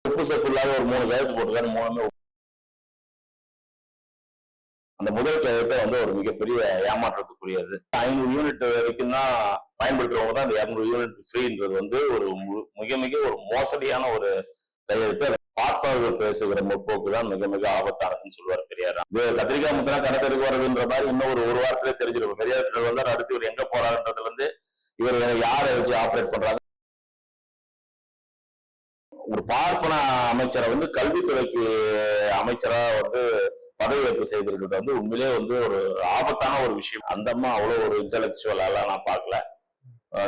உப்பு சப்பு இல்லாத ஒரு 3 கையெழுத்து போட்டுக்காரு. 3மே அந்த முதல் கையெழுத்தை வந்து ஒரு மிகப்பெரிய ஏமாற்றத்துக்குரியது. 500 யூனிட் வரைக்கும் தான் பயன்படுத்துறவங்க தான் அந்த 200 யூனிட் ஃப்ரீன்றது வந்து ஒரு மிக மிக ஒரு மோசடியான ஒரு கையெழுத்து. பார்ப்பவர்கள் பேசுகிற முற்போக்கு தான் மிக மிக ஆபத்தானதுன்னு சொல்லுவார் பெரியார். இது கத்திரிக்காய் முத்தினா கடத்தருக்கு வருதுன்ற மாதிரி இன்னும் ஒரு வாரத்திலே தெரிஞ்சிருக்கும். பெரியார் திடல் வந்தார், அடுத்து இவர் எங்க போறாருன்றதுல இருந்து இவர் யாரை வச்சு ஆப்ரேட் பண்றாங்க. ஒரு பார்ப்பன அமைச்சரை வந்து கல்வித்துறைக்கு அமைச்சரா வந்து பதவியேற்பு செய்திருக்கிறது வந்து உண்மையிலே வந்து ஒரு ஆபத்தான ஒரு விஷயம். அந்த அம்மா அவ்வளவு ஒரு இன்டெலக்சுவலா நான் பார்க்கல.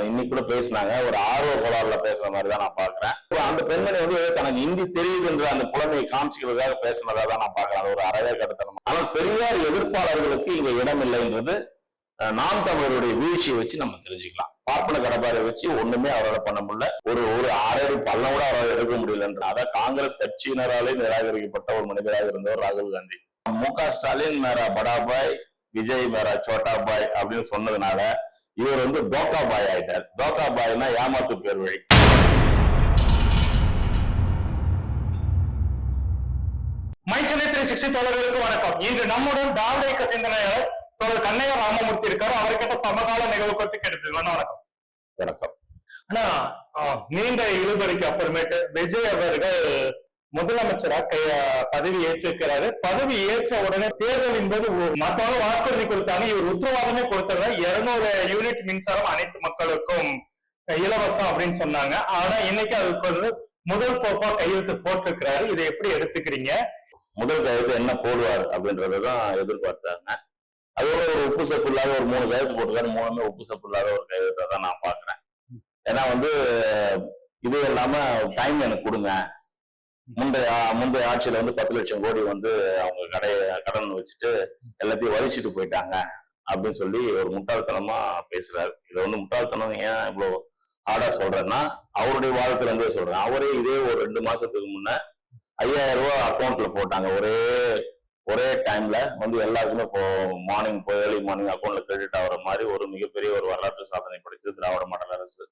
இன்னைக்கு கூட பேசினாங்க, ஒரு ஆர்வ கோளாறுல பேசுற மாதிரி தான் நான் பாக்குறேன். அந்த பெண்மணி வந்து தனக்கு ஹிந்தி தெரியுதுன்ற அந்த புலமையை காமிச்சுக்கிறதுக்காக பேசினதா தான் நான் பாக்குறேன். அது ஒரு அறவே கடத்தணும். ஆனால் பெரியார் எதிர்ப்பாளர்களுக்கு இங்க இடம் இல்லைன்றது நாம் தமிழருடைய வீழ்ச்சியை வச்சு நம்ம தெரிஞ்சுக்கலாம். பார்ப்பன கடப்பாரை வச்சு ஒண்ணுமே அவரால் பண்ண முடியல. ஒரு ஆறடி பள்ளம் கூட அவரால் எடுக்க முடியலன்ற அதான் காங்கிரஸ் கட்சியினராலே நிராகரிக்கப்பட்ட ஒரு மனிதராக இருந்தவர் ராகுல் காந்தி. மு.க. ஸ்டாலின் மேரா படா பாய், விஜய் மேரா சோட்டா பாய் அப்படின்னு சொன்னதுனால இவர் வந்து தோக்கா பாய் ஆயிட்டார். தோக்கா பாய்னா ஏமாத்து பேர் வழி. மைச்சனை 360 தோழர்களுக்கு வணக்கம். இன்று நம்முடன் திராவிட இயக்க சிந்தனையாளர் தோழர் கண்ணையா ராமமூர்த்தி இருக்காரு. அவர்கிட்ட சமகால நிகழ்வு பற்றி கேட்டுக்கலாம். வணக்கம். வணக்கம். ஆனா நீண்ட இழுபறிக்கு அப்புறமேட்டு விஜய் அவர்கள் முதலமைச்சரா பதவி ஏற்றிருக்கிறாரு. பதவி ஏற்ற உடனே தேர்தலின் போது மற்றவங்க வாக்குறுதி கொடுத்தாங்க. இவர் உத்தரவாதமே கொடுத்தாங்க, 200 யூனிட் மின்சாரம் அனைத்து மக்களுக்கும் இலவசம் அப்படின்னு சொன்னாங்க. ஆனா இன்னைக்கு அதுக்கு வந்து முதல் போப்பா கையெழுத்து போட்டிருக்கிறாரு. இதை எப்படி எடுத்துக்கிறீங்க? முதல் கையெழுத்து என்ன போடுவார் அப்படின்றதான் எதிர்பார்த்தாங்க. அதோட ஒரு உப்பு சப்பு இல்லாத ஒரு 3 கையெழுத்து போட்டுக்காரு. 3மே உப்பு சப்பு இல்லாத ஒரு கையெழுத்தை தான் நான் பாக்குறேன். ஏன்னா வந்து இது இல்லாம டைம் எனக்கு கொடுங்க. முந்தைய ஆட்சியில வந்து 10 லட்சம் கோடி வந்து அவங்க கடன் வச்சுட்டு எல்லாத்தையும் வலிச்சுட்டு போயிட்டாங்க அப்படின்னு சொல்லி ஒரு முட்டாள்தனமா பேசுறாரு. இதை வந்து முட்டாள்தனம் ஏன் இவ்வளவு ஹார்டா சொல்றேன்னா, அவருடைய வாழ்க்கையில இருந்தே சொல்றேன். அவரே இதே ஒரு 2 மாசத்துக்கு முன்ன 5000 ரூபாய் அக்கௌண்ட்ல போட்டாங்க. ஒரே டைம்ல வந்து எல்லாருக்குமே இப்போ ஏர்லி மார்னிங் அக்கௌண்ட்ல கிரெடிட் ஆகிற மாதிரி ஒரு மிகப்பெரிய ஒரு வரலாற்று சாதனை படைச்சது திராவிட மாடல் அரசு.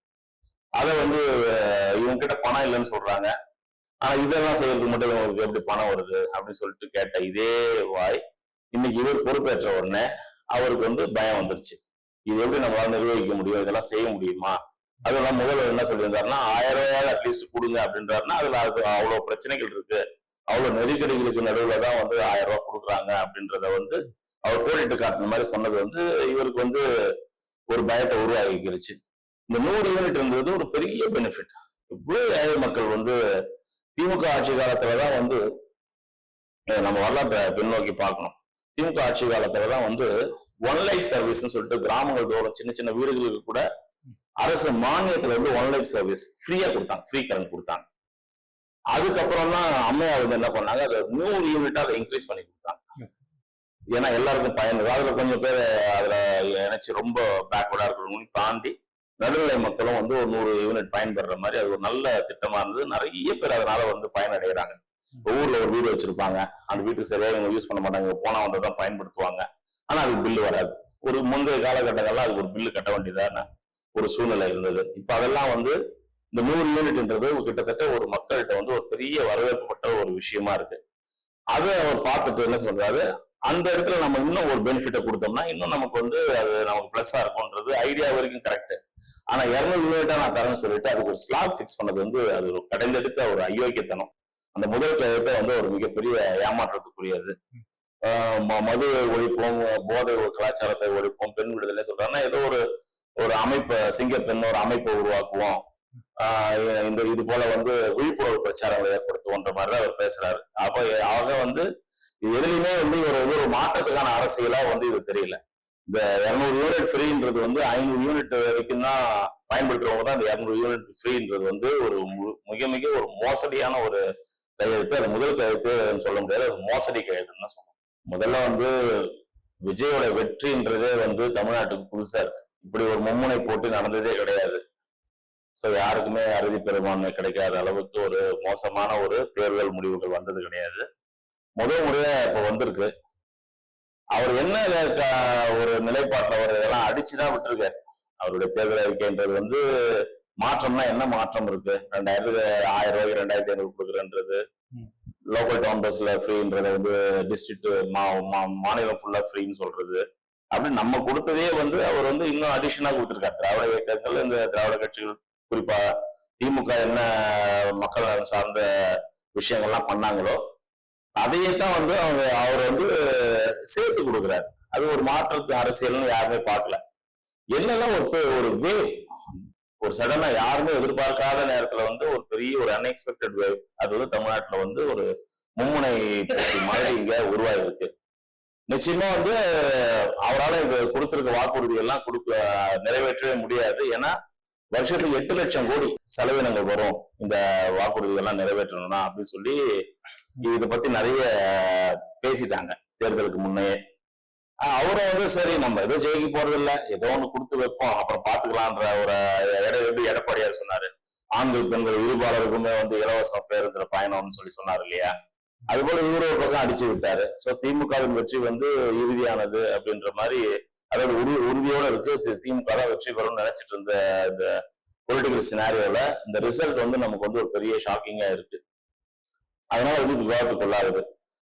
அதை வந்து இவங்க கிட்ட பணம் இல்லைன்னு சொல்றாங்க. ஆனா இதெல்லாம் செய்யறதுக்கு மட்டும் இவங்களுக்கு எப்படி பணம் வருது அப்படின்னு சொல்லிட்டு கேட்ட இதே வாய் இன்னைக்கு இவர் பொறுப்பேற்ற உடனே அவருக்கு வந்து பயம் வந்துருச்சு. இது எப்படி நம்மளால நிர்வகிக்க முடியும், இதெல்லாம் செய்ய முடியுமா? அதெல்லாம் முதல்வர் என்ன சொல்லியிருந்தாருன்னா 1000 ரூபாய் அட்லீஸ்ட் கொடுங்க அப்படின்றாருன்னா அதுல அது அவ்வளவு பிரச்சனைகள் இருக்கு, அவ்வளவு நெருக்கடிகளுக்கு நடுவுல தான் வந்து 1000 ரூபாய் கொடுக்குறாங்க அப்படின்றத வந்து அவர் கோடிட்டு காட்டின மாதிரி சொன்னது வந்து இவருக்கு வந்து ஒரு பயத்தை உருவாக்கிருச்சு. இந்த 100 யூனிட்ன்றது ஒரு பெரிய பெனிஃபிட். இவ்வளவு ஏழை மக்கள் வந்து திமுக ஆட்சி காலத்துலதான் வந்து நம்ம வரலாற்றை பின்னோக்கி பார்க்கணும். திமுக ஆட்சி காலத்துலதான் வந்து 1 லைட் சர்வீஸ் சொல்லிட்டு கிராமங்கள் தோறும் சின்ன சின்ன வீடுகளுக்கு கூட அரசு மானியத்துல வந்து 1 லைட் சர்வீஸ் ஃப்ரீயா கொடுத்தாங்க, ஃப்ரீ கரண்ட் கொடுத்தாங்க. அதுக்கப்புறம் தான் அம்மையார் வந்து என்ன பண்ணாங்க, அதை 100 யூனிட்டா அதை இன்க்ரீஸ் பண்ணி கொடுத்தாங்க. ஏன்னா எல்லாருக்கும் பயன். அதுல கொஞ்சம் பேர் அதுல நினைச்சு ரொம்ப பேக்வர்டா இருக்கிறவங்களையும் தாண்டி நடுநிலை மக்களும் வந்து ஒரு 100 யூனிட் பயன்படுற மாதிரி அது ஒரு நல்ல திட்டமா இருந்தது. நிறைய பேர் அதனால வந்து பயனடைகிறாங்க. ஊர்ல ஒரு வீடு வச்சிருப்பாங்க, அந்த வீட்டுக்கு சரியா இவங்க யூஸ் பண்ண மாட்டாங்க, போனா வந்ததான் பயன்படுத்துவாங்க. ஆனா அதுக்கு பில்லு வராது. ஒரு முந்தைய காலகட்டங்கள்லாம் அதுக்கு ஒரு பில்லு கட்ட வேண்டியதான ஒரு சூழ்நிலை இருந்தது. இப்ப அதெல்லாம் வந்து இந்த 100 யூனிட்ன்றது கிட்டத்தட்ட ஒரு மக்கள்கிட்ட வந்து ஒரு பெரிய வரவேற்பட்ட ஒரு விஷயமா இருக்கு. அதை அவர் பார்த்துட்டு என்ன சொல்றாரு, அந்த இடத்துல நம்ம இன்னும் ஒரு பெனிஃபிட்டை கொடுத்தோம்னா இன்னும் நமக்கு வந்து அது நமக்கு பிளஸ்ஸா இருக்கும்ன்றது ஐடியா வரைக்கும் கரெக்ட். ஆனா 200 யூனிட்டா நான் தரேன்னு சொல்லிட்டு அதுக்கு ஒரு ஸ்லாப் பிக்ஸ் பண்ணது வந்து அது ஒரு கடைந்தெடுத்த ஒரு அயோக்கியத்தனம். அந்த முதல் கையெழுத்தை வந்து ஒரு மிகப்பெரிய ஏமாற்றத்துக்குரியது. மது ஒழிப்போம், போதை கலாச்சாரத்தை ஒழிப்போம், பெண் விடுதலை சொல்றாங்கன்னா ஏதோ ஒரு அமைப்பை சிங்கப்பெண் ஒரு அமைப்பை உருவாக்குவோம், இது போல வந்து விழிப்புணர்வு பிரச்சாரங்களை ஏற்படுத்துவோன்ற மாதிரிதான் அவர் பேசுறாரு. ஆக வந்து இது எதுலையுமே வந்து ஒரு மாற்றத்துக்கான அரசியலா வந்து இது தெரியல. இந்த 200 யூனிட் ஃப்ரீன்றது வந்து 500 யூனிட் வரைக்கும் தான் பயன்படுத்துறவங்க தான் இந்த 200 யூனிட் ஃப்ரீன்றது வந்து ஒரு மிக மிக ஒரு மோசடியான ஒரு கையெழுத்து. அது முதல் கையெழுத்து சொல்ல முடியாது, அது மோசடி கையெழுத்துன்னு தான் சொல்லணும். முதல்ல வந்து விஜயோட வெற்றின்றதே வந்து தமிழ்நாட்டுக்கு புதுசா இருக்கு. இப்படி ஒரு மும்முனை போட்டி நடந்ததே கிடையாது. சோ யாருக்குமே அறுதி பெரும்பான்மை கிடைக்காத அளவுக்கு ஒரு மோசமான ஒரு தேர்தல் முடிவுகள் வந்தது கிடையாது. முதல் முறையா இப்ப வந்திருக்கு. அவர் என்ன ஒரு நிலைப்பாட்டில் அவர் இதெல்லாம் அடிச்சுதான் விட்டுருக்காரு. அவருடைய தேர்தல் அறிக்கைன்றது வந்து மாற்றம்னா என்ன மாற்றம் இருக்கு? 1000 ரூபாய்க்கு 2500 கொடுக்குறேன்றது, லோக்கல் டவுன் பஸ்ல ஃப்ரீன்றத வந்து டிஸ்ட்ரிக்ட் மாநிலம் ஃபுல்லா ஃப்ரீன்னு சொல்றது, அப்படி நம்ம கொடுத்ததே வந்து அவர் வந்து இன்னும் அடிஷனா கொடுத்துருக்காரு. திராவிட இயக்கங்கள், இந்த திராவிட கட்சிகள், குறிப்பா திமுக என்ன மக்கள் நலன் சார்ந்த விஷயங்கள்லாம் பண்ணாங்களோ அதையே தான் வந்து அவர் வந்து சேர்த்து கொடுக்குறாரு. அது ஒரு மாற்றத்து அரசியல்னு யாருமே பார்க்கல. என்னெல்லாம் ஒரு வேவ், ஒரு சடனா யாருமே எதிர்பார்க்காத நேரத்துல வந்து ஒரு பெரிய ஒரு அன்எக்ஸ்பெக்டட் வேவ், அது வந்து தமிழ்நாட்டுல வந்து ஒரு மும்முனை மாதிரி இங்க உருவாயிருக்கு. நிச்சயமா வந்து அவரால் இது கொடுத்திருக்க வாக்குறுதி எல்லாம் நிறைவேற்றவே முடியாது. ஏன்னா வருஷத்துக்கு 8 லட்சம் கோடி செலவினங்கள் வரும் இந்த வாக்குறுதி எல்லாம் நிறைவேற்றணும்னா அப்படின்னு சொல்லி இதை பத்தி நிறைய பேசிட்டாங்க தேர்தலுக்கு முன்னே. அவரும் வந்து சரி நம்ம ஏதோ ஜெயிக்க போறது இல்லை, ஏதோ ஒண்ணு கொடுத்து வைப்போம் அப்புறம் பாத்துக்கலான்ற ஒரு எப்படி எடப்பாடியார் சொன்னாரு, ஆண்கள் பெண்கள் இருபாலருக்குமே வந்து இலவசம் பேருந்துல பயணம்னு சொல்லி சொன்னாரு இல்லையா? அது போல இவரு ஒரு பக்கம் அடிச்சு விட்டாரு. சோ திமுகவின் வெற்றி வந்து இறுதியானது அப்படின்ற மாதிரி, அதாவது உறுதியோட இருக்கு திமுக தான் வெற்றி பெறும்னு நினைச்சிட்டு இருந்த இந்த பொலிட்டிக்கல் சினாரியோல இந்த ரிசல்ட் வந்து நமக்கு வந்து ஒரு பெரிய ஷாக்கிங்கா இருக்கு. அதனால இது விவாதத்துக்குள்ளாகுது.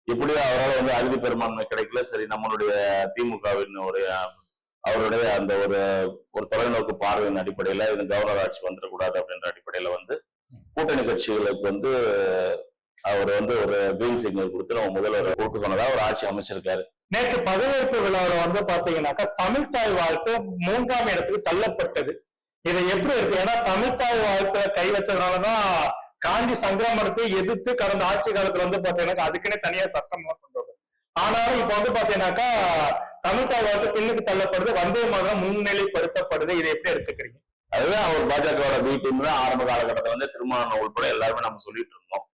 எப்படியோ அவரால் வந்து அறுதி பெரும்பான்மை கிடைக்கல, சரி நம்மளுடைய திமுகவின் அவருடைய அந்த ஒரு தொலைநோக்கு பார்வையின் அடிப்படையில இது கவர்னர் ஆட்சி வந்துடக்கூடாது அப்படின்ற அடிப்படையில வந்து கூட்டணி கட்சிகளுக்கு வந்து அவர் வந்து ஒரு கிரீன் சிக்னல் கொடுத்து நம்ம முதல்வர் கூட்டு சொன்னதா ஒரு ஆட்சி அமைச்சிருக்காரு. நேற்று பதவியேற்பு விழாவில் வந்து பாத்தீங்கன்னாக்கா தமிழ்தாய் வாழ்த்து 3ஆம் இடத்துக்கு தள்ளப்பட்டது. இதை எப்படி இருக்கு? ஏன்னா தமிழ்தாய் வாழ்த்துல கை வச்சதுனாலதான் காஞ்சி சங்கிரமணத்தை எதிர்த்து கடந்த ஆட்சி காலத்துல வந்து பாத்தீங்கன்னா அதுக்குன்னே தனியா சட்டம் கொண்டு வரும். ஆனாலும் இப்ப வந்து பாத்தீங்கன்னாக்கா தமிழ்தாய் வாழ்த்து பின்னுக்கு தள்ளப்படுது, வந்தே மாதம் முன்னிலைப்படுத்தப்படுது. இதை எப்படி எடுத்துக்கிறீங்க? அதுதான் அவர் பாஜகவோட பி டீம் தான் ஆரம்ப காலகட்டத்தில் வந்து திருமாவளவன் உள்பட எல்லாருமே நம்ம சொல்லிட்டு இருந்தோம்.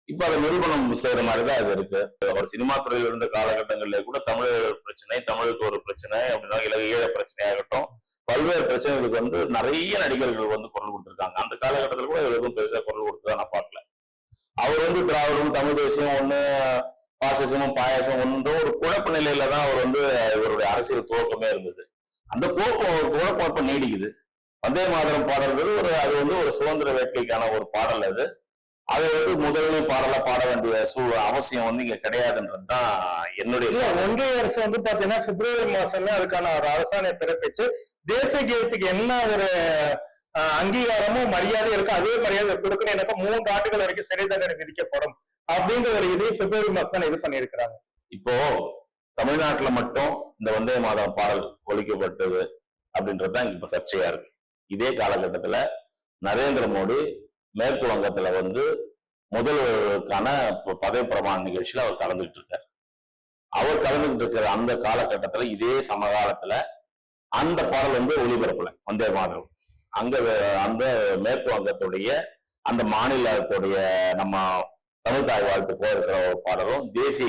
இப்ப அதை நிரூபணம் செய்யற மாதிரிதான் அது இருக்கு. அவர் சினிமா துறையில் இருந்த காலகட்டங்களிலே கூட தமிழர் பிரச்சனை, தமிழுக்கு ஒரு பிரச்சனை அப்படின்னா ஈழ பிரச்சனையாகட்டும், பல்வேறு பிரச்சனைகளுக்கு வந்து நிறைய நடிகர்கள் வந்து குரல் கொடுத்திருக்காங்க. அந்த காலகட்டத்தில் கூட எதுவும் பெருசா குரல் கொடுத்துதான் நான் பார்க்கல. அவர் வந்து திராவிடம் தமிழ் தேசியம் ஒண்ணு, பாசிசமும் பாயாசம் ஒன்று ஒரு குழப்ப நிலையில தான் அவர் வந்து இவருடைய அரசியல் துவக்கமே இருந்தது. அந்த குழப்பம் இப்ப நீடிக்குது. வந்தே மாதரம் பாடல்கள் அது வந்து ஒரு சுதந்திர வேட்கைக்கான ஒரு பாடல். அதை வந்து முதல்ல பாட வேண்டிய அவசியம் வந்து இங்க கிடையாதுன்றதுதான் என்னுடைய. ஒன்றிய அரசு வந்து பாத்தீங்கன்னா பிப்ரவரி மாசமே அதுக்கான ஒரு அரசாணை பிறப்பிச்சு தேசிய கீதத்துக்கு என்ன ஒரு அங்கீகாரமும் மரியாதை இருக்கு அதே மரியாதை கொடுக்கணும். எனக்கு 3 ஆண்டுகள் வரைக்கும் சிறை தண்டனை விதிக்கப்படும் அப்படின்ற ஒரு இது பிப்ரவரி மாசம் தான் இது பண்ணியிருக்கிறாங்க. இப்போ தமிழ்நாட்டுல மட்டும் இந்த வந்தே மாதரம் பாடல் ஒழிக்கப்பட்டது அப்படின்றதுதான் இப்ப சர்ச்சையா இருக்கு. இதே காலகட்டத்துல நரேந்திர மோடி மேற்கு வங்கத்துல வந்து முதல்வருக்கான பதவி பிரமாண நிகழ்ச்சியில அவர் கலந்துகிட்டு இருக்காரு. அவர் கலந்துகிட்டு இருக்கிற அந்த காலகட்டத்துல இதே சமகாலத்துல அந்த பாடல் வந்து ஒளிபரப்பல வந்தே மாதரம். அந்த மேற்கு வங்கத்துடைய அந்த மாநிலத்துடைய நம்ம தமிழ்தாய் வாழ்த்து போயிருக்கிற ஒரு பாடலும் தேசிய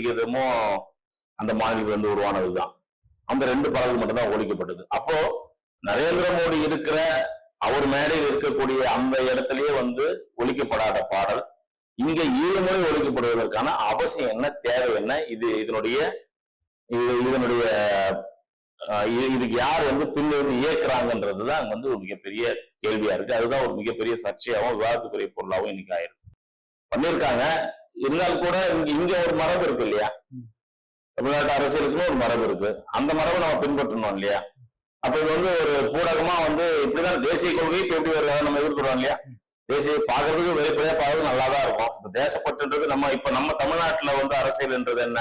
கீதமும் அந்த மாநிலத்துல இருந்து உருவானதுதான். அந்த 2 பாடல்கள் மட்டும்தான் ஒழிக்கப்பட்டது. அப்போ நரேந்திர மோடி இருக்கிற அவர் மேடையில் இருக்கக்கூடிய அந்த இடத்திலேயே வந்து ஒழிக்கப்படாத பாடல் இங்க ஈரமுறை ஒழிக்கப்படுவதற்கான அவசியம் என்ன, தேவை என்ன, இதனுடைய இதுக்கு யார் வந்து பின்னிருந்து இயக்குறாங்கன்றதுதான் அங்க வந்து ஒரு மிகப்பெரிய கேள்வியா இருக்கு. அதுதான் ஒரு மிகப்பெரிய சர்ச்சையாகவும் விவாதத்துக்குரிய பொருளாகவும் இன்னைக்கு ஆயிருக்கு. பண்ணியிருக்காங்க. இருந்தாலும் கூட இங்க ஒரு மரபு இருக்கு இல்லையா, தமிழ்நாட்டு அரசியலுக்குன்னு ஒரு மரபு இருக்கு. அந்த மரபை நம்ம பின்பற்றணும் இல்லையா? அப்ப இது வந்து ஒரு பூடகமா வந்து இப்படிதான் தேசிய கொள்கை இப்ப எப்படி வருவா நம்ம எதிர்க்கிறோம் இல்லையா? தேசிய பாக்குறதுக்கு வெளிப்படையா பார்க்கறது நல்லாதான் இருக்கும். இப்ப தேசப்பற்றுன்றது நம்ம தமிழ்நாட்டுல வந்து அரசியல்ன்றது என்ன?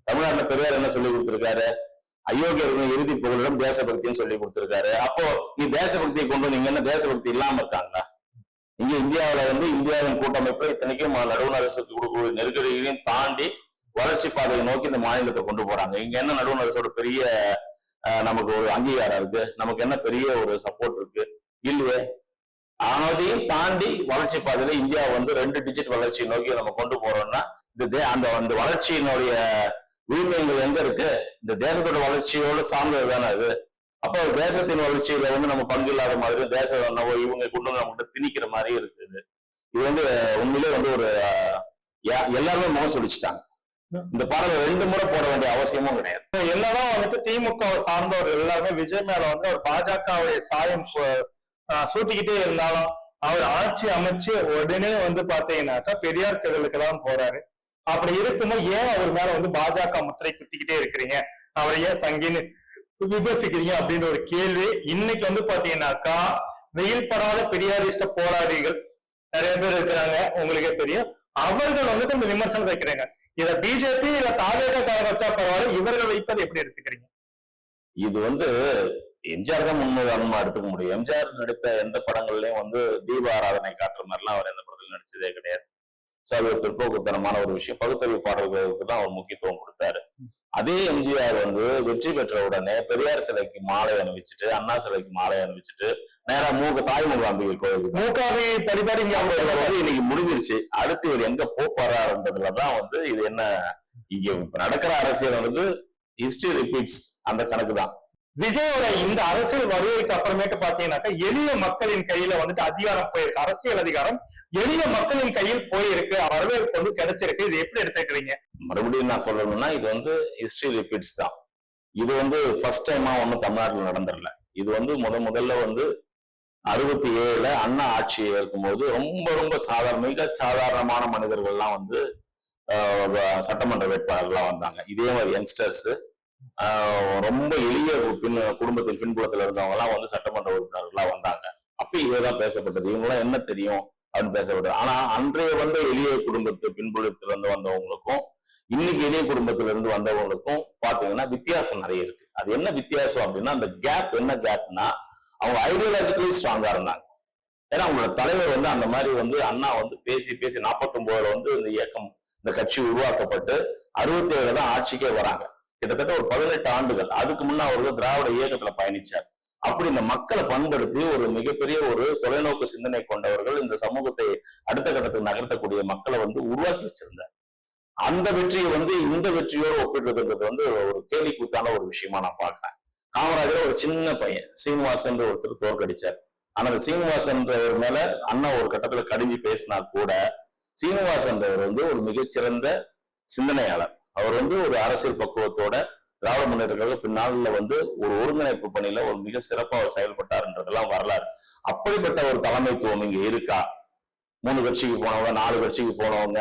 தமிழ்நாட்டுல பெரியார் என்ன சொல்லி கொடுத்திருக்காரு? அயோக்கியர்கள் இறுதி புகழிடம் தேசபக்தின்னு சொல்லி கொடுத்திருக்காரு. அப்போ நீ தேசபக்தியை கொண்டு நீங்க என்ன தேசபக்தி இல்லாம இருக்காங்களா? இங்க இந்தியாவில வந்து இந்தியாவின் கூட்டமைப்பு இத்தனைக்கும் நடுவண் அரசுக்கு கொடுக்கக்கூடிய நெருக்கடிகளையும் தாண்டி வளர்ச்சி பாதையை நோக்கி இந்த மாநிலத்தை கொண்டு போறாங்க. இங்க என்ன நடுவண் அரசோட பெரிய நமக்கு ஒரு அங்கீகாரம் இருக்கு? நமக்கு என்ன பெரிய ஒரு சப்போர்ட் இருக்கு? இல்லையே. ஆனதையும் தாண்டி வளர்ச்சி பாதையில இந்தியா வந்து 2 டிஜிட் வளர்ச்சியை நோக்கி நம்ம கொண்டு போறோம்னா அந்த வளர்ச்சியினுடைய உரிமைகள் எங்க இருக்கு? இந்த தேசத்தோட வளர்ச்சியோட சார்ந்தது தானே அது. அப்போ தேசத்தின் வளர்ச்சியில வந்து நம்ம பங்கு இல்லாத மாதிரி தேசம் இவங்க கொண்டு வந்து நம்மகிட்ட திணிக்கிற மாதிரி இருக்குது. இது வந்து உண்மையிலே வந்து ஒரு எல்லாருமே முகம் சுடிச்சுட்டாங்க. இந்த பாடலை 2 முறை போட வேண்டிய அவசியமும் கிடையாது. என்னதான் வந்துட்டு திமுக சார்ந்தவர் எல்லாருமே விஜய் மேல வந்து ஒரு பாஜகவுடைய சாயம் சூட்டிக்கிட்டே இருந்தாலும் அவர் ஆட்சி அமைச்சு உடனே பாத்தீங்கன்னாக்கா பெரியார் திடலுக்கு தான் போறாரு. அப்படி இருக்கும்போது ஏன் அவர் மேல பாஜக முத்திரை குத்திக்கிட்டே இருக்கிறீங்க, அவரை ஏன் சங்கின்னு விமர்சிக்கிறீங்க அப்படின்ற ஒரு கேள்வி இன்னைக்கு பாத்தீங்கன்னாக்கா வெயில் படாத பெரியாரிஸ்ட போராளிகள் நிறைய பேர் இருக்கிறாங்க, உங்களுக்கே தெரியும். அவர்கள் இந்த விமர்சனம் வைக்கிறாங்க. இத பிஜேபி இல்ல தாவேக வச்சா பரவாயில்ல, இவர்கள் வைப்பது எப்படி எடுத்துக்கிறீங்க? இது எம்ஜிஆர் தான் முன்னுதாரணமா எடுத்துக்க முடியும். எம்ஜிஆர் நடித்த எந்த படங்கள்லயும் தீப ஆராதனை காட்டுற மாதிரிலாம் அவர் எந்த படத்துல நடிச்சதே கிடையாது. சோ அது ஒரு பிற்போக்குத்தனமான ஒரு விஷயம். பகுத்தறிவு பாடல்களுக்கு தான் அவர் முக்கியத்துவம் கொடுத்தாரு. அதே எம்ஜிஆர் வெற்றி பெற்ற உடனே பெரியார் சிலைக்கு மாலை அணிவிச்சுட்டு, அண்ணா சிலைக்கு மாலை அணிவிச்சுட்டு நேரா தாய்மூகாம்பிகை கோயிலுக்கு மூகாம்பி பரிபாடி இன்னைக்கு முடிஞ்சிருச்சு. அடுத்து இவர் எங்க போறாருன்றதுலதான் இது என்ன இங்க நடக்கிற அரசியல் ஹிஸ்டரி ரிப்பீட்ஸ் அந்த கணக்கு தான். விஜயோட இந்த அரசியல் வருகைக்கு அப்புறமேட்டு பாத்தீங்கன்னாக்கா எளிய மக்களின் கையில அதிகாரம் போயிருக்கு, அரசியல் அதிகாரம் எளிய மக்களின் கையில் போயிருக்கு, வரவேற்பு கிடைச்சிருக்கு. இது எப்படி எடுத்துக்கிறீங்க? மறுபடியும் நான் சொல்லணும்னா இது ஹிஸ்டரி ரிப்பீட்ஸ் தான். இது ஃபர்ஸ்ட் டைமா தமிழ்நாட்டில் நடந்துடல. இது முதல்ல 67 அண்ணா ஆட்சி இருக்கும்போது ரொம்ப ரொம்ப மிக சாதாரணமான மனிதர்கள்லாம் சட்டமன்ற வேட்பாளர்கள்லாம் வந்தாங்க. இதே மாதிரி யங்ஸ்டர்ஸ் ரொம்ப எளிய குடும்பத்தின் பின்புலத்துல இருந்தவங்க எல்லாம் சட்டமன்ற உறுப்பினர்களா வந்தாங்க. அப்ப இதேதான் பேசப்பட்டது. இவங்கெல்லாம் என்ன தெரியும் அப்படின்னு பேசப்பட்டது. ஆனா அன்றைய எளிய குடும்பத்து பின்புலத்துல இருந்து வந்தவங்களுக்கும் இன்னைக்கு எளிய குடும்பத்துல இருந்து வந்தவங்களுக்கும் பாத்தீங்கன்னா வித்தியாசம் நிறைய இருக்கு. அது என்ன வித்தியாசம் அப்படின்னா, அந்த கேப் என்ன கேப்னா, அவங்க ஐடியாலஜிக்கலி ஸ்ட்ராங்கா இருந்தாங்க. ஏன்னா அவங்களோட தலைவர் அந்த மாதிரி அண்ணா பேசி பேசி 49ல இந்த இயக்கம் இந்த கட்சி உருவாக்கப்பட்டு 67 தான் ஆட்சிக்கே வராங்க. கிட்டத்தட்ட ஒரு 18 ஆண்டுகள். அதுக்கு முன்ன அவர்கள் திராவிட இயக்கத்துல பயணிச்சார். அப்படி இந்த மக்களை பண்படுத்தி ஒரு மிகப்பெரிய ஒரு தொலைநோக்கு சிந்தனை கொண்டவர்கள் இந்த சமூகத்தை அடுத்த கட்டத்துக்கு நகர்த்தக்கூடிய மக்களை உருவாக்கி வச்சிருந்தார். அந்த வெற்றியை இந்த வெற்றியோடு ஒப்பிடுறதுன்றது ஒரு கேலி கூத்தான ஒரு விஷயமா நான் பார்க்கிறேன். காமராஜர் ஒரு சின்ன பையன் சீனிவாசன் ஒருத்தர் தோற்கடிச்சார். ஆனா அந்த சீனிவாசன்றவர் மேல அண்ணா ஒரு கட்டத்துல கடிஞ்சு பேசினா கூட சீனிவாசன்றவர் ஒரு மிகச்சிறந்த சிந்தனையாளர். அவர் ஒரு அரசியல் பக்குவத்தோட திராவிட முன்னேற்ற பின்னால ஒரு ஒருங்கிணைப்பு பணியில ஒரு மிக சிறப்பாக அவர் செயல்பட்டார்ன்றதெல்லாம் வரலாறு. அப்படிப்பட்ட ஒரு தலைமைத்துவம் இங்க இருக்கா? 3 கட்சிக்கு போனவங்க, 4 கட்சிக்கு போனவங்க,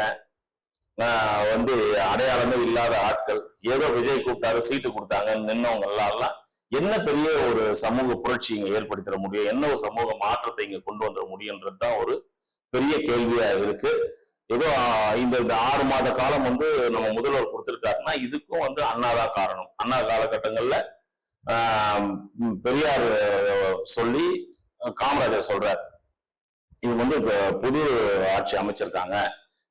அடையாளமே இல்லாத ஆட்கள், ஏதோ விஜய் கூப்பிட்டாரு சீட்டு கொடுத்தாங்க நின்னவங்க எல்லாம் என்ன பெரிய ஒரு சமூக புரட்சி இங்க ஏற்படுத்திட முடியும், என்ன ஒரு சமூக மாற்றத்தை இங்க கொண்டு வந்துட முடியும்ன்றதுதான் ஒரு பெரிய கேள்வியா இருக்கு. ஏதோ இந்த 6 மாத காலம் நம்ம முதல்வர் கொடுத்திருக்காருன்னா இதுக்கும் அண்ணாதான் காரணம். அண்ணா காலகட்டங்கள்ல பெரியார் சொல்லி காமராஜர் சொல்றார், இது புது ஆட்சி அமைச்சிருக்காங்க,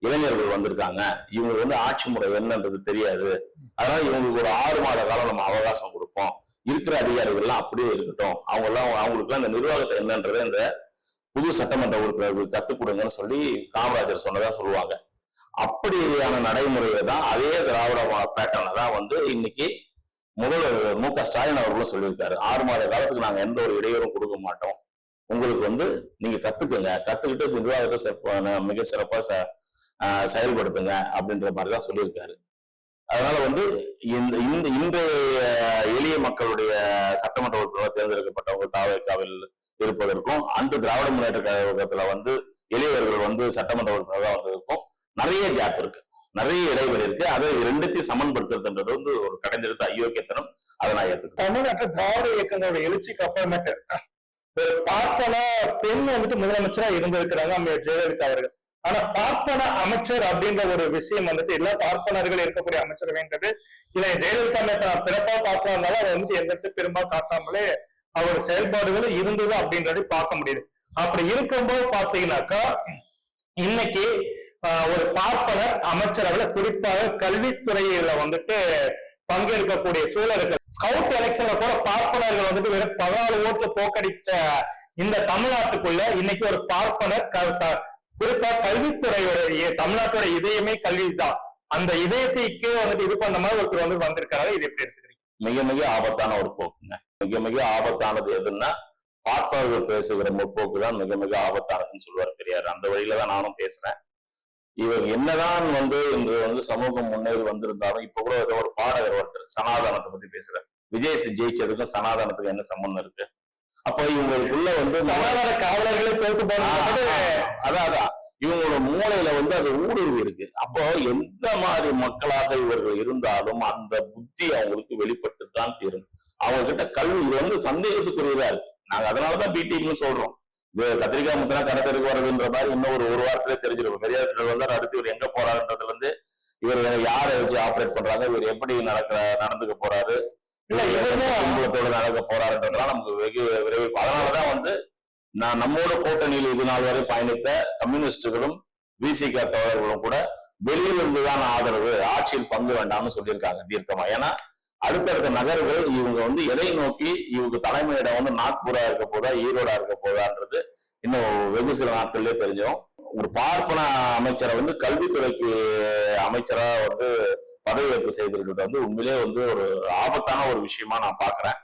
இளைஞர்கள் வந்திருக்காங்க, இவங்களுக்கு ஆட்சி முறை என்னன்றது தெரியாது, அதனால இவங்களுக்கு ஒரு 6 மாத காலம் நம்ம அவகாசம் கொடுப்போம், இருக்கிற அதிகாரிகள்லாம் அப்படியே இருக்கட்டும், அவங்களுக்குலாம் இந்த நிர்வாகத்தை என்னன்றதை இந்த புது சட்டமன்ற உறுப்பினர்கள் கத்துக் கொடுங்கன்னு சொல்லி காமராஜர் சொன்னதா சொல்லுவாங்க. அப்படியான நடைமுறையை தான் அதே திராவிட பேட்டர்ல தான் இன்னைக்கு முதல்வர் மு.க.ஸ்டாலின் அவர்களும் சொல்லியிருக்காரு. 6 மாத காலத்துக்கு நாங்க எந்த ஒரு இடையூறும் கொடுக்க மாட்டோம், உங்களுக்கு நீங்க கத்துக்குங்க, கத்துக்கிட்டு நிர்வாகத்தை மிக சிறப்பா செயல்படுத்துங்க அப்படின்ற மாதிரிதான் சொல்லியிருக்காரு. அதனால இன்றைய எளிய மக்களுடைய சட்டமன்ற உறுப்பினர் தேர்ந்தெடுக்கப்பட்டவங்க தாவேக்காவில் இருப்பதற்கும் அன்று திராவிட முன்னேற்ற கழகத்துல எளியவர்கள் சட்டமன்ற உறுப்பினராக வந்ததற்கும் நிறைய கேப் இருக்கு, நிறைய இடைவெளி இருக்கு. அதை ரெண்டுத்தையும் சமன்படுத்துறதுன்றது ஒரு கடைந்தெடுத்த அயோக்கியத்தனம். அதை நான் ஏத்துக்கிறேன். தமிழ்நாட்டு திராவிட இயக்கங்களோட எழுச்சிக்கு அப்புறமேட்டு ஒரு பார்ப்பன பெண் முதலமைச்சரா இருந்திருக்கிறாங்க அம்மையார் ஜெயலலிதா அவர்கள். ஆனா பார்ப்பன அமைச்சர் அப்படின்ற ஒரு விஷயம் எல்லா பார்ப்பனர்கள் இருக்கக்கூடிய அமைச்சரவைன்றது இல்லை ஜெயலலிதா பிறப்பா பார்க்கறதுனால அதை எந்த பெரும்பாலும் காட்டாமலே அவரோட செயல்பாடுகளும் இருந்தது அப்படின்றதை பார்க்க முடியுது. அப்படி இருக்கும்போது பாத்தீங்கன்னாக்கா இன்னைக்கு ஒரு பார்ப்பனர் அமைச்சரவையில குறிப்பாக கல்வித்துறையில பங்கேற்கக்கூடிய சூழல் இருக்கு. ஸ்கவுட் எலெக்ஷன்ல கூட பார்ப்பனர்கள் வெறும் 14 ஓட்டு தோக்கடிச்ச இந்த தமிழ்நாட்டுக்குள்ள இன்னைக்கு ஒரு பார்ப்பனர் குறிப்பா கல்வித்துறையோட தமிழ்நாட்டோட இதயமே கல்விதான், அந்த இதயத்தைக்கே இது பண்ண மாதிரி ஒருத்தர் வந்திருக்காரு. இது எப்படி எடுத்துக்கிறீங்க? மிக மிக ஆபத்தான ஒரு போக்குங்க. மிக மிக ஆபத்தானது எதுன்னா பார்ப்பனர்கள் பேசுகிற முற்போக்கு தான் மிக மிக ஆபத்தானதுன்னு சொல்லுவார் பெரியார். அந்த வழியில தான் நானும் பேசுறேன். இவர் என்னதான் இன்று சமூகம் முன்னேறி வந்திருந்தாலும் இப்ப கூட ஏதோ ஒரு பாடகர் ஒருத்தர் சனாதனத்தை பத்தி பேசுறாரு. விஜய் ஜெயிச்சதுக்கும் சனாதனத்துக்கும் என்ன சம்பந்தம் இருக்கு? அப்ப இவங்களுக்குள்ள வந்து சமாதான காவலர்களே தோத்து போனது. அதான் இவங்களோட மூளையில வந்து அது ஊடுருவி இருக்கு. அப்போ எந்த மாதிரி மக்களாக இவர்கள் இருந்தாலும் அந்த புத்தி அவங்களுக்கு வெளிப்பட்டுத்தான் தீரும். அவங்க கிட்ட கல்வி இது வந்து சந்தேகத்துக்குரியதா இருக்கு. நாங்க அதனாலதான் பிடிஎம்னு சொல்றோம். இது கத்திரிக்காய் முத்தினா கடத்தருக்கு வர்றதுன்ற மாதிரி இன்னும் ஒரு வாரத்திலே தெரிஞ்சிருக்கும். பெரியார் திடல் வந்து அடுத்து இவர் எங்க போறாருன்றதுல இருந்து இவர் யாரை வச்சு ஆபரேட் பண்றாங்க, இவர் எப்படி நடந்துக்க போறாரு, இல்ல இவர்களோட நடக்க போறாருன்றதுலாம் நமக்கு வெகு விரைவில். அதனாலதான் வந்து நான் நம்மோட கூட்டணியில் இது நாள் வரை பயணித்த கம்யூனிஸ்டுகளும் விசிக தோழர்களும் கூட வெளியில் இருந்துதான் ஆதரவு, ஆட்சியில் பங்கு வேண்டாம்னு சொல்லியிருக்காங்க தீர்க்கமா. ஏன்னா அடுத்தடுத்த நகர்கள் இவங்க வந்து எதை நோக்கி இவங்க தலைமையிடம் வந்து நாக்பூரா இருக்க போதா ஈரோடா இருக்க போதான்றது இன்னும் வெகு சில நாட்கள்லயே தெரிஞ்சிடும். ஒரு பார்ப்பன அமைச்சரை வந்து கல்வித்துறைக்கு அமைச்சரா வந்து பதவியேற்பு செய்திருக்கிறது வந்து உண்மையிலே வந்து ஒரு ஆபத்தான ஒரு விஷயமா நான் பாக்குறேன்.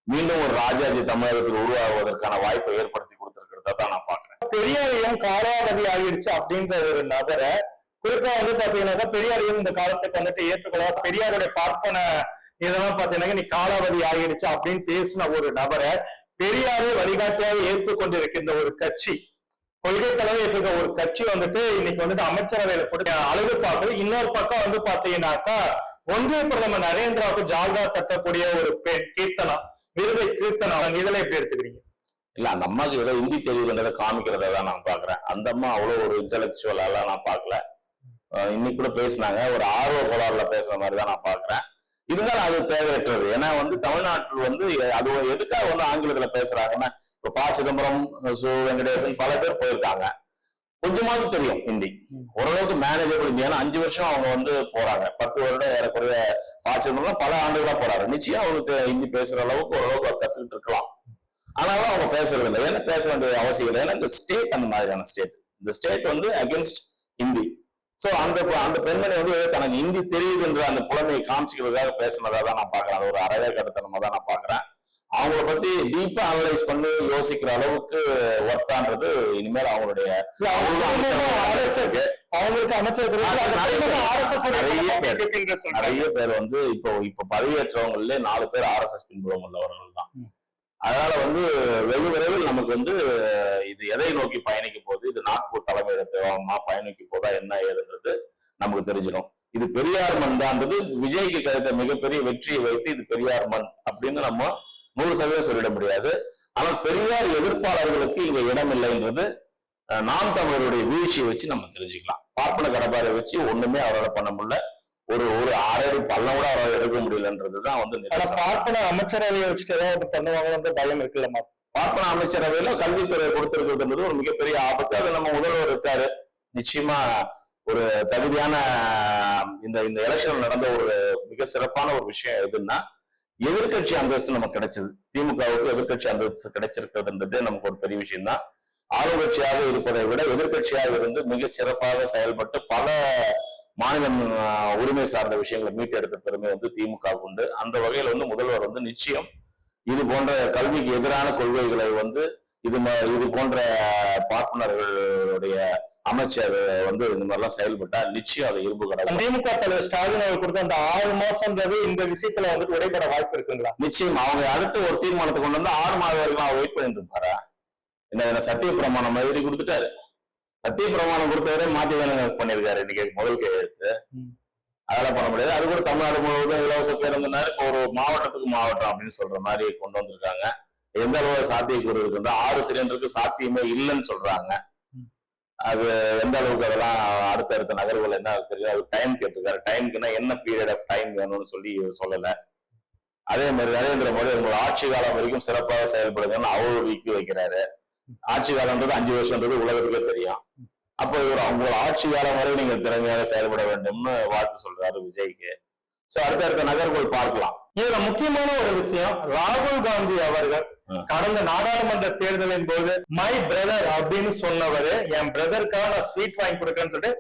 மீண்டும் ஒரு ராஜாஜி தமிழகத்தில் உருவாகுவதற்கான வாய்ப்பை ஏற்படுத்தி கொடுத்திருக்கிறதா தான் நான் பாக்குறேன். பெரியாரையும் காலாவதி ஆகிடுச்சு அப்படின்ற ஒரு நபரை குறிப்பா வந்து பாத்தீங்கன்னாக்கா பெரியாரையும் இந்த காலத்துக்கு வந்துட்டு ஏற்றுக்கொள்ள பெரியாருடைய பார்ப்பன இதெல்லாம் பாத்தீங்கன்னா நீ காலாவதி ஆகிடுச்சு அப்படின்னு பேசின ஒரு நபரை பெரியாரை வழிகாட்டியாக ஏற்றுக்கொண்டிருக்கின்ற ஒரு கட்சி, கொள்கை தலைவர் இருக்க ஒரு கட்சி வந்துட்டு இன்னைக்கு வந்துட்டு அமைச்சரவையில போட்டு அழகு பார்க்குது. இன்னொரு பக்கம் வந்து பாத்தீங்கன்னாக்கா ஒன்றிய பிரதமர் நரேந்திராவுக்கு ஜால்ரா தட்டக்கூடிய ஒரு பெண் கீர்த்தனா, விருதை கீர்த்தனா, இதெல்லாம் எப்படி எடுத்துக்கிறீங்க? இல்ல அந்த அம்மாவுக்கு ஏதோ ஹிந்தி தெரியுதுன்றதை காமிக்கிறதா தான் நான் பாக்குறேன். அந்த அம்மா அவ்வளவு ஒரு இன்டெலக்சுவலா நான் பாக்கல. இன்னைக்கு கூட பேசினாங்க, ஒரு ஆர்வ கோளாறுல பேசுற மாதிரி தான் நான் பாக்குறேன். இருந்தாலும் அது தேவையற்றது. ஏன்னா வந்து தமிழ்நாட்டில் வந்து அது எதுக்காக வந்து ஆங்கிலத்துல பேசுறாங்கன்னா இப்ப ப. சிதம்பரம், சு. வெங்கடேசன் பல பேர் போயிருக்காங்க. கொஞ்சமாவது தெரியும் ஹிந்தி, ஓரளவுக்கு மேனேஜபிள் ஹிந்தி. ஏன்னா 5 வருஷம் அவங்க வந்து போறாங்க, 10 வருடம் ஏறக்குறைய ப. சிதம்பரம் பல ஆண்டுகளா போறாரு. நிச்சயம் அவங்க ஹிந்தி பேசுற அளவுக்கு ஓரளவுக்கு கத்துக்கிட்டு இருக்கலாம். ஆனாலும் அவங்க பேசுறது இல்லை. ஏன்னா பேச வேண்டிய அவசியம் இல்லை. ஏன்னா இந்த ஸ்டேட் அந்த மாதிரியான ஸ்டேட், இந்த ஸ்டேட் வந்து அகேன்ஸ்ட் ஹிந்தி. சோ அந்த பெண்மணி வந்து தனக்கு ஹிந்தி தெரியுதுன்ற அந்த புலமையை காமிச்சுக்கிறதுக்காக பேசினதா தான் நான் பாக்குறேன். அது ஒரு அறவே கடுத்தனமா தான் நான் பாக்குறேன். அவங்கள பத்தி டீப்பா அனலைஸ் பண்ணி யோசிக்கிற அளவுக்கு ஒர்த்தான்றது இனிமேல் அவங்களுடைய அவங்களுக்கு அமைச்சர் நிறைய பேர் வந்து இப்போ பதவியேற்றவங்களே 4 பேர் RSS பின்புலம் உள்ளவர்கள் தான். அதனால வந்து வெகு விரைவில் நமக்கு வந்து இது எதை நோக்கி பயணிக்க போகுது, இது நாக்பூர் தலைமையிடமா பயணிக்க போதா என்ன ஏதுன்றது நமக்கு தெரிஞ்சிடும். இது பெரியார் மண் தான்றது விஜய்க்கு கிடைத்த மிகப்பெரிய வெற்றியை வைத்து இது பெரியார் மண் அப்படின்னு நம்ம 100% சொல்லிட முடியாது. ஆனால் பெரியார் எதிர்ப்பாளர்களுக்கு இங்க இடம் இல்லைன்றது நாம் தமிழருடைய வீழ்ச்சியை வச்சு நம்ம தெரிஞ்சுக்கலாம். பார்ப்பன கடப்பாரை வச்சு ஒண்ணுமே அவரால் பண்ண முடியல. ஒரு அரை பள்ளம் கூட அவரால் எடுக்க முடியலன்றதுதான் வந்து பார்ப்பன அமைச்சரவையை வச்சுட்டு ஏதாவது பண்ணுவாங்க பயம் இருக்குல்ல. பார்ப்பன அமைச்சரவையில கல்வித்துறை கொடுத்திருக்கிறதுன்றது ஒரு மிகப்பெரிய ஆபத்து. அது நம்ம முதல்வர் இருக்காரு. நிச்சயமா ஒரு தகுதியான இந்த எலெக்ஷன் நடந்த ஒரு மிக சிறப்பான ஒரு விஷயம் எதுன்னா எதிர்கட்சி அந்தஸ்து நமக்கு கிடைச்சது. திமுகவுக்கு எதிர்கட்சி அந்தஸ்து கிடைச்சிருக்கிறதுன்றதே நமக்கு ஒரு பெரிய விஷயம் தான். ஆளுங்கட்சியாக இருப்பதை விட எதிர்கட்சியாக இருந்து மிக சிறப்பாக செயல்பட்டு பல மாநில உரிமை சார்ந்த விஷயங்களை மீட்டெடுத்த பெருமை வந்து திமுக உண்டு. அந்த வகையில் வந்து முதல்வர் வந்து நிச்சயம் இது போன்ற கல்விக்கு எதிரான கொள்கைகளை வந்து இது போன்ற பார்ப்பனர்களுடைய அமைச்சர் வந்து இந்த மாதிரிலாம் செயல்பட்டா நிச்சயம் அதை இரும்பு கடை. திமுக தலைவர் ஸ்டாலின் அவர் கொடுத்த அந்த 6 மாசம்ன்றது இந்த விஷயத்துல வந்துட்டு உடைபட வாய்ப்பு இருக்குங்களா? நிச்சயம் அவங்க அடுத்த ஒரு தீர்மானத்தை கொண்டு வந்து 6 மாதம் வரைக்கும் அவர் வெயிட் பண்ணிட்டு இருப்பாரா? என்ன சத்திய பிரமாணம் எழுதி கொடுத்துட்டாரு. சத்திய பிரமாணம் கொடுத்தவரே மாத்தி வேலை பண்ணிருக்காரு. இன்னைக்கு முதல் கையெழுத்து அதெல்லாம் பண்ண முடியாது. அது கூட தமிழ்நாடு முழுவதும் இலவச பேருந்துனாரு இப்போ ஒரு மாவட்டத்துக்கு மாவட்டம் அப்படின்னு சொல்ற மாதிரி கொண்டு வந்திருக்காங்க. எந்த அளவு சாத்தியக்கூறு இருக்குன்னா 6 சிலிண்டருக்கு சாத்தியமே இல்லைன்னு சொல்றாங்க. அது எந்த அளவுக்கு அதெல்லாம் அடுத்தடுத்த நகர்வுகள் என்ன தெரியும். அது டைம் கேட்டிருக்காரு. டைமுக்குன்னா என்ன பீரியட் ஆஃப் டைம் வேணும்னு சொல்லல. அதே மாதிரி நரேந்திர மோடி உங்களோட ஆட்சி காலம் வரைக்கும் சிறப்பாக செயல்படுங்கன்னு அவர் விக்கி வைக்கிறாரு. ஆட்சி காலம்ன்றது 5 வருஷம்ன்றது உலகத்துக்கே தெரியும். அப்போ அவங்களோட ஆட்சி காலம் வரை நீங்க திறமையாக செயல்பட வேண்டும்னு வாழ்த்து சொல்றாரு விஜய்க்கு. சோ அடுத்தடுத்த நகர்வுகள் பார்க்கலாம். இதுல முக்கியமான ஒரு விஷயம், ராகுல் காந்தி அவர்கள் கடந்த நாடாளுமன்ற தேர்தலின் போது மை பிரதர் அப்படின்னு சொன்னவரு, என் பிரதருக்காக நான் ஸ்வீட் வாங்கி கொடுக்கன்னு சொல்லிட்டு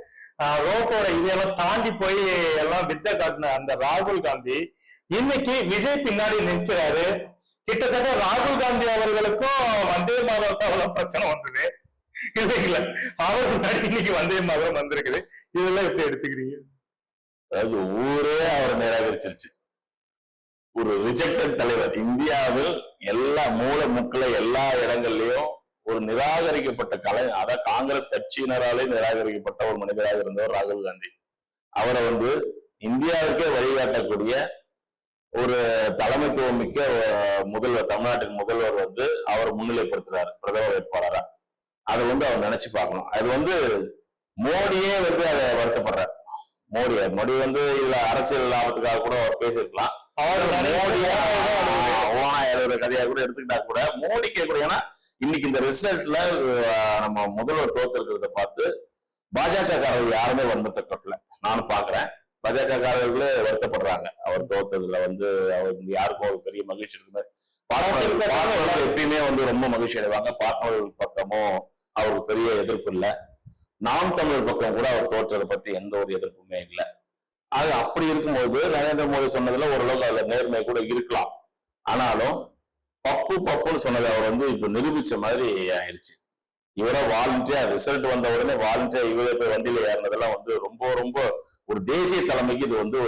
ரோட்டோட இதெல்லாம் தாண்டி போய் எல்லாம் வித்த காட்டின அந்த ராகுல் காந்தி இன்னைக்கு விஜய் பின்னாடி நிற்கிறாரு. கிட்டத்தட்ட ராகுல் காந்தி அவர்களுக்கும் வந்தே மாதம் பிரச்சனை வந்தது இல்லைங்களா? அவர் முன்னாடி இன்னைக்கு வந்தே மாதம் வந்திருக்குது. இதெல்லாம் எப்படி எடுத்துக்கிறீங்க? அதாவது ஊரே அவரை நிராகரிச்சிருச்சு. ஒரு ரிஜெக்டட் தலைவர். இந்தியாவில் எல்லா மூல முக்கில எல்லா இடங்கள்லயும் ஒரு நிராகரிக்கப்பட்ட அதாவது காங்கிரஸ் கட்சியினராலே நிராகரிக்கப்பட்ட ஒரு மனிதராக இருந்தவர் ராகுல் காந்தி. அவரை வந்து இந்தியாவுக்கே வழிகாட்டக்கூடிய ஒரு தலைமைத்துவம் மிக்க முதல்வர், தமிழ்நாட்டின் முதல்வர் வந்து அவர் முன்னிலைப்படுத்துறாரு பிரதம வேட்பாளரா. அதை வந்து அவர் நினைச்சு பார்க்கணும். அது வந்து மோடியே வந்து அதை வருத்தப்படுறாரு. மோடி வந்து இதுல அரசியல் லாபத்துக்காக கூட அவர் பேசிருக்கலாம். மோடியா எழுதுற கதையா கூட எடுத்துக்கிட்டா கூட மோடி கேட்கக்கூடிய, ஏன்னா இன்னைக்கு இந்த ரிசல்ட்ல நம்ம முதல்வர் தோத்திருக்கிறத பார்த்து பாஜக காரர்கள் யாருமே வன்மத்தை கட்டல. நானும் பாக்குறேன். பாஜக காரர்களே வருத்தப்படுறாங்க அவர் தோத்ததுல வந்து. அவருக்கு யாருக்கும் ஒரு பெரிய மகிழ்ச்சி இருக்குமே. பார்ட்னர்கள் எப்பயுமே வந்து ரொம்ப மகிழ்ச்சி அடைவாங்க. பார்ட்னர்கள் பக்கமும் அவருக்கு பெரிய எதிர்ப்பு இல்லை. நாம் தமிழர் பக்கம் கூட அவர் தோற்றதை பத்தி எந்த ஒரு எதிர்ப்புமே இல்லை. அது அப்படி இருக்கும்போது நரேந்திர மோடி சொன்னதுல ஓரளவுக்கு அதுல நேர்மை கூட இருக்கலாம். ஆனாலும் பப்புன்னு சொன்னதை அவர் வந்து இப்ப நிரூபிச்ச மாதிரி ஆயிடுச்சு. இவரை வாலண்டியா ரிசல்ட் வந்த உடனே வாலண்டியா இவரே போய் வண்டியில ஏறினதெல்லாம் வந்து ரொம்ப ரொம்ப ஒரு தேசிய தலைமைக்கு இது வந்து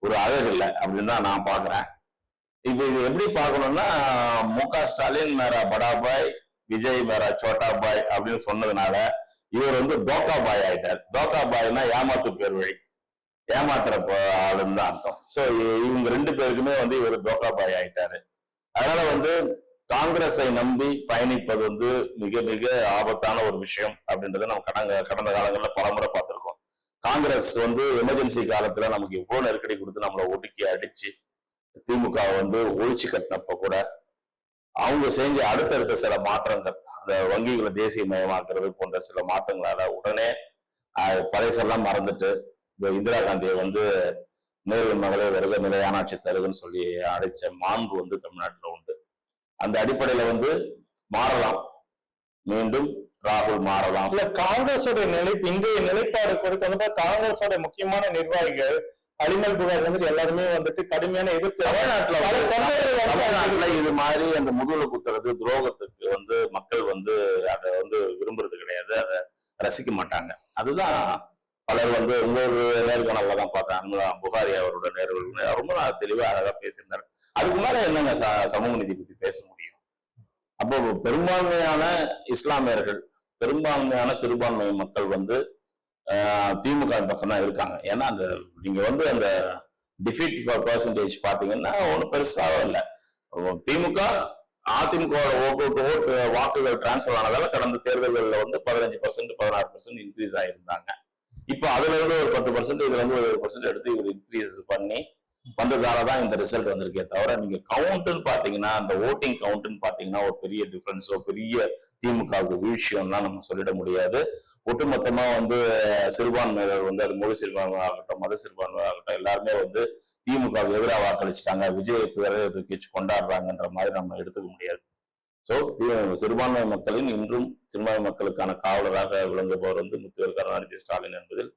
ஒரு அழகு இல்லை அப்படின்னு தான் நான் பாக்குறேன். இப்ப இது எப்படி பார்க்கணும்னா, மு.க. ஸ்டாலின் மேரா படா பாய், விஜய் மேரா சோட்டா பாய் அப்படின்னு சொன்னதுனால இவர் வந்து தோக்கா பாய் ஆயிட்டார். தோக்கா பாய்னா ஏமாத்து பேர் வழி, ஏமாத்துற ஆளுன்னு தான் அர்த்தம். சோ இவங்க ரெண்டு பேருக்குமே வந்து இவர் தோக்கா பாய் ஆயிட்டாரு. அதனால வந்து காங்கிரஸை நம்பி பயணிப்பது வந்து மிக மிக ஆபத்தான ஒரு விஷயம் அப்படின்றத நம்ம கடந்த காலங்களில் பலமுறை பார்த்திருக்கோம். காங்கிரஸ் வந்து எமர்ஜென்சி காலத்துல நமக்கு எவ்வளவு நெருக்கடி கொடுத்து நம்மளை ஒடுக்கி அடிச்சு திமுக வந்து ஒழிச்சு கட்டினப்ப கூட அவங்க செஞ்ச அடுத்தடுத்த சில மாற்றங்கள், அந்த வங்கிகளை தேசியமயமாக்குறது போன்ற சில மாற்றங்களால உடனே பழைசெல்லாம் மறந்துட்டு இந்திரா காந்தியை வந்து நேரு மகளே வருக நிலையான ஆட்சி தருகன்னு சொல்லி அழைச்ச மாண்பு வந்து தமிழ்நாட்டில் உண்டு. அந்த அடிப்படையில வந்து மாறலாம், மீண்டும் ராகுல் மாறலாம். இல்ல காங்கிரஸோட இன்றைய நிலைப்பாடு கொடுத்து வந்து காங்கிரஸோட முக்கியமான நிர்வாகிகள் அலிமல் புகார் வந்து எல்லாருமே வந்துட்டு கடுமையான எதிர்ப்பு. தமிழ்நாட்டுல இது மாதிரி அந்த முதுகுல குத்துறது துரோகத்துக்கு வந்து மக்கள் வந்து அதை வந்து விரும்புறது கிடையாது, அதை ரசிக்க மாட்டாங்க. அதுதான் பலர் வந்து இன்னொரு நேர்காணல்ல தான் பார்த்தேன். புகாரி அவரோட நேர்காணல் ரொம்ப தெளிவா அழகா பேசியிருந்தாரு. அதுக்கு மேல என்னங்க சமூக நீதி பத்தி பேச முடியும்? அப்போ பெரும்பான்மையான இஸ்லாமியர்கள், பெரும்பான்மையான சிறுபான்மை மக்கள் வந்து திமுக பக்கம் தான் இருக்காங்க. ஏன்னா அந்த நீங்க வந்து அந்த டிஃபீட் பர்சன்டேஜ் பாத்தீங்கன்னா ஒன்றும் பெருசாக இல்லை. திமுக அதிமுக வாக்குகள் டிரான்ஸ்பர் ஆனதால கடந்த தேர்தல்களில் வந்து 15% 16% இன்க்ரீஸ் ஆயிருந்தாங்க. இப்போ அதுல இருந்து ஒரு 10%, இதுல இருந்து ஒரு 1% எடுத்து இவர் இன்க்ரீஸ் பண்ணி வந்ததாலதான் இந்த ரிசல்ட் வந்திருக்கே தவிர, நீங்க கவுண்ட்னு பாத்தீங்கன்னா, அந்த ஓட்டிங் கவுண்ட்னு பாத்தீங்கன்னா ஒரு பெரிய டிஃபரன்ஸோ பெரிய திமுகவுக்கு வீழ்ச்சியம்லாம் நம்ம சொல்லிட முடியாது. ஒட்டுமொத்தமா வந்து சிறுபான்மையினர் வந்து அது மொழி சிறுபான்மை ஆகட்டும், மத சிறுபான்மை ஆகட்டும், எல்லாருமே வந்து திமுகவுக்கு எதிராக வாக்களிச்சுட்டாங்க, விஜயை தூக்கி கொண்டாடுறாங்கன்ற மாதிரி நம்ம எடுத்துக்க முடியாது. சோ சிறுபான்மை மக்களின் இன்றும் சிறுபான்மை மக்களுக்கான காவலராக விளங்குபவர் வந்து முத்துவேல் கருணாநிதி ஸ்டாலின் என்பதில்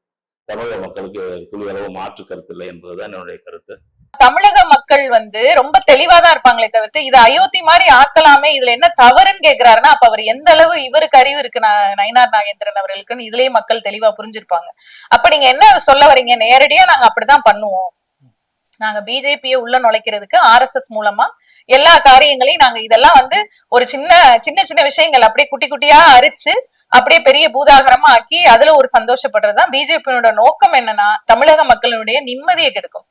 தமிழக மக்களுக்கு துளி அளவு மாற்று கருத்து இல்லை என்பதுதான் என்னுடைய கருத்து. தமிழக மக்கள் வந்து ரொம்ப தெளிவாதான் இருப்பாங்களே தவிர்த்து இது அயோத்தி மாதிரி ஆக்கலாமே, இதுல என்ன தவறுன்னு கேக்குறாருன்னா அப்ப அவர் எந்த அளவு இவருக்கு அறிவு இருக்கு நயினார் நாகேந்திரன் அவர்களுக்குன்னு இதுலயே மக்கள் தெளிவா புரிஞ்சிருப்பாங்க. அப்ப நீங்க என்ன சொல்ல வரீங்க? நேரடியா நாங்க அப்படிதான் பண்ணுவோம், நாங்க பிஜேபியை உள்ள நுழைக்கிறதுக்கு RSS மூலமா எல்லா காரியங்களையும் நாங்க இதெல்லாம் வந்து ஒரு சின்ன விஷயங்கள் அப்படியே குட்டி குட்டியா அரிச்சு அப்படியே பெரிய பூதாகரமா ஆக்கி அதுல ஒரு சந்தோஷப்படுறதுதான் பிஜேபியோட நோக்கம். என்னன்னா தமிழக மக்களுடைய நிம்மதியை கெடுக்கும்.